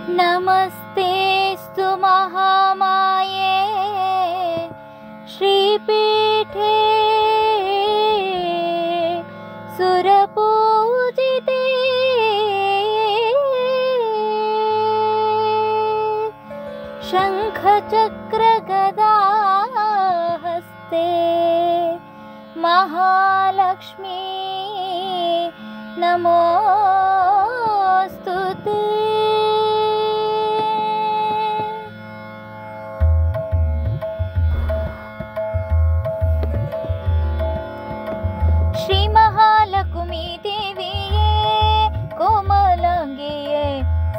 नमस्तेस्तु महामाये श्रीपीठे सुरपूजिते शङ्खचक्रगदाहस्ते महालक्ष्मी नमोस्तुते। श्री महालक्ष्मी देविये कोमलांगिये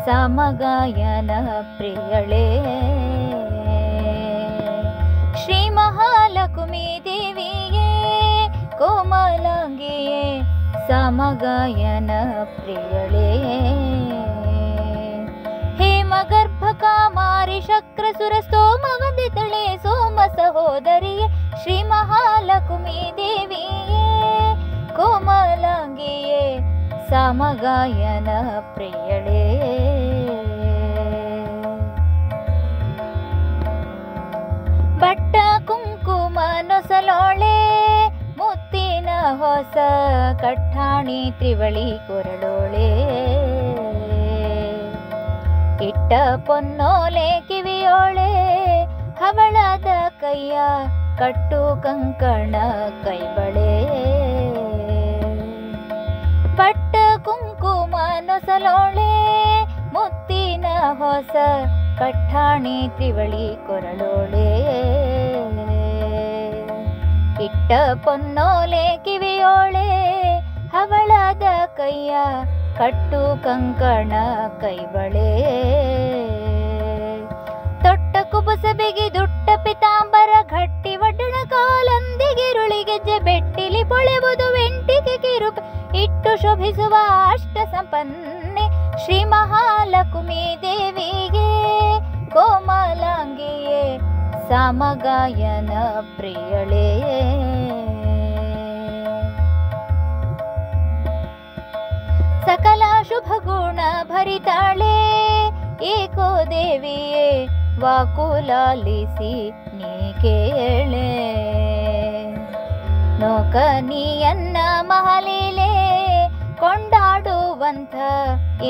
सामगायन प्रियळे। श्री महालक्ष्मी देविये कोमलांगिये सामगायन प्रियळे। हेमगर्भकामारि शक्रसुरस्तोमवन्दितळे सोम सहोदरिये श्री महालक्ष्मी देविये कोमलांगिये सामगायन प्रियळे। बट्ट कुंकुम नೊಸಲೋಳೆ ಮುತ್ತಿನ ಹೊಸ ಕಟ್ಟಾಣಿ ತ್ರಿವಳಿ ಕೊರಳೋಳೆ। ಇಟ್ಟ ಪೊನ್ನೋಲೆ ಕಿವಿಯೋಳೆ ಹವಳದ ಕೈಯ ಕಟ್ಟು ಕಂಕಣ ಕೈಬಳೆ। ಬಟ್ಟ ಕುಂಕುಮ ನೊಸಲೋಳೆ ಮುತ್ತಿನ ಹೊಸ ಕಟ್ಟಾಣಿ ತ್ರಿವಳಿ ಕೊರಳೋಳೆ। ಇಟ್ಟ ಪೊನ್ನೋಲೆ ಕಿವಿಯೋಳೆ ಹವಳದ ಕೈಯ ಕಟ್ಟು ಕಂಕಣ ಕೈಬಳೆ। ತೊಟ್ಟ ಕುಬುಸ ಬಿಗಿ ದುಟ್ಟ ಪಿತಾಂಬರ ಘಟ್ಟಿ ಒಡ್ಡಣ ಕಾಲಂದಿಗಿರುಳಿಗೆಜ್ಜೆ ಬೆಟ್ಟಿಲಿ ಪೊಳೆವುದು ವೆಂಟಿಗೆ ಕಿರುಪ ಇಟ್ಟು ಶೋಭಿಸುವ ಅಷ್ಟ ಸಂಪನ್ನೆ ಶ್ರೀ ಮಹಾಲಕ್ಷ್ಮೀ ದೇವಿಗೆ ಕೋಮಲಾಂಗಿಯೇ ಸಾಮಗಾಯನ ಪ್ರಿಯಳೇ। ಸಕಲ ಶುಭ ಗುಣ ಭರಿತಾಳೆ ಏಕೋ ದೇವಿಯೇ ವಾಕುಲಾಲಿಸಿ ನೀ ಕೇಳೆ। ನೋಕನಿಯನ್ನ ಮಹಲೀಲೆ ಕೊಂಡಾಡುವಂಥ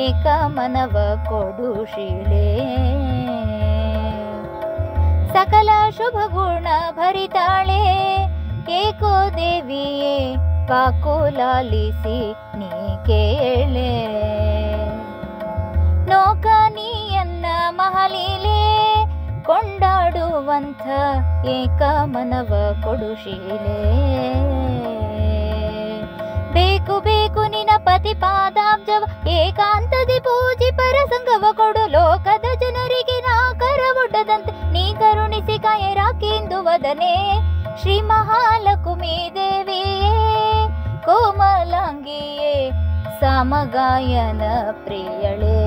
ಏಕ ಮನವ ಕೊಡು ಶೀಲೆ। ಸಕಲ ಶುಭ ಗುಣ ಭರಿತಾಳೆ ಏಕೋ ದೇವಿಯೇ ವಾಕುಲಾಲಿಸಿ ನೀ ಕೇಳೆ। ನೋಕನಿಯನ್ನ ಮಹಲೀಲೆ ಕೊಂಡಾಡುವಂಥ ಏಕ ಮನವ ಕೊಡು ಶೀಲೆ। ಬೇಕು ಬೇಕು ನಿನ ಪತಿ ಪಾದಾಬ್ಜವ ಏಕಾಂತದಿ ಪೂಜಿ ಪರಸಂಗವ ಕೊಡು ಲೋಕದ ಜನರಿಗೆ ನಾ ಕರವೊಡ್ಡದಂತೆ ನೀ ಕರುಣಿಸಿ ಕಾಯರಾಕೆಂದು ವದನೆ ಶ್ರೀ ಮಹಾಲಕ್ಷ್ಮೀ ದೇವಿಯೇ ಕೋಮಲಾಂಗಿಯೇ ಸಾಮಗಾಯನ ಪ್ರಿಯಳೇ।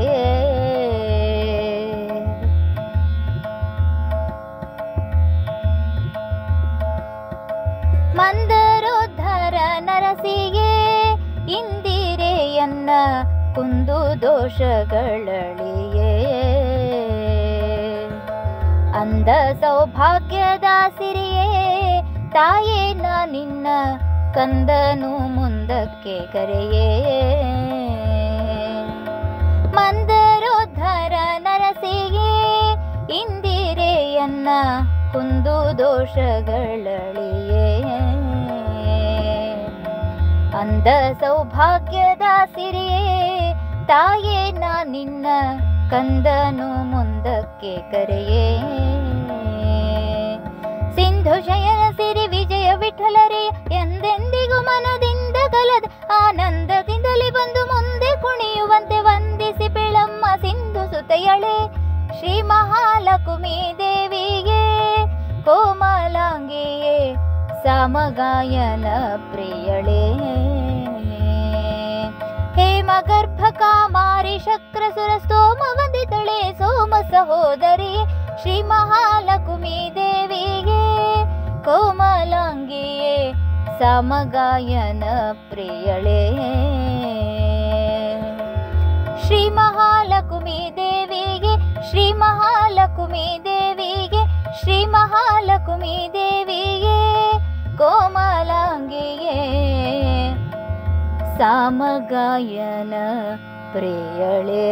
ಮಂದರೋದ್ಧರ ನರಸಿಗೆ ಇಂದಿರೆಯನ್ನ ಕುಂದು ದೋಷಗಳಳಿಯೇ। ಅಂದ ಸೌಭಾಗ್ಯದ ಸಿರಿಯೇ ತಾಯೇ ನಾ ನಿನ್ನ ಕಂದನು ಮುಂದಕ್ಕೆ ಕರೆಯೇ। ಮಂದರೋದ್ಧರ ನರಸಿಗೆ ಇಂದಿರೆಯನ್ನ ಕುಂದು ದೋಷಗಳಳಿಯೇ। ಅಂದ ಸೌಭಾಗ್ಯದ ಸಿರಿಯೇ ತಾಯೇ ನಾ ನಿನ್ನ ಕಂದನು ಮುಂದಕ್ಕೆ ಕರೆಯೇ। ಸಿಂಧು ಶಯನ ಸಿರಿ ವಿಜಯ ವಿಠಲರೇ ಎಂದೆಂದಿಗೂ ಮನದಿಂದ ಕಲದ ಆನಂದದಿಂದಲೇ ಬಂದು ಮುಂದೆ ಕುಣಿಯುವಂತೆ ವಂದಿಸಿ ಬೆಳಮ್ಮ ಸಿಂಧು ಸುತೆಯಳೆ ಶ್ರೀ ಮಹಾಲಕ್ಷ್ಮೀ ದೇವಿಗೆ ಕೋಮಲಾಂಗಿಯೇ ಸಾಮಗಾಯನ ಪ್ರಿಯಳೇ। ಹೇಮಗರ್ಭಕಾಮಾರಿ ಶಕ್ರಸುರಸ್ತೋಮ ವಂದಿತಳೆ ಸೋಮ ಸಹೋದರಿ ಶ್ರೀ ಮಹಾಲಕ್ಷ್ಮೀ ದೇವಿಗೆ ಕೋಮಲಾಂಗಿಯೇ ಸಾಮಗಾಯನ ಪ್ರಿಯಳೇ। ಶ್ರೀ ಮಹಾಲಕ್ಷ್ಮೀ ದೇವಿಗೆ ಶ್ರೀ ಮಹಾಲಕ್ಷ್ಮೀ ದೇವಿಗೆ, ಶ್ರೀ ಮಹಾಲಕ್ಷ್ಮೀ ದೇವಿಗೆ, ಕೋಮಲಾಂಗಿಯೇ ಸಾಮಗಾಯನ ಪ್ರಿಯಳೇ.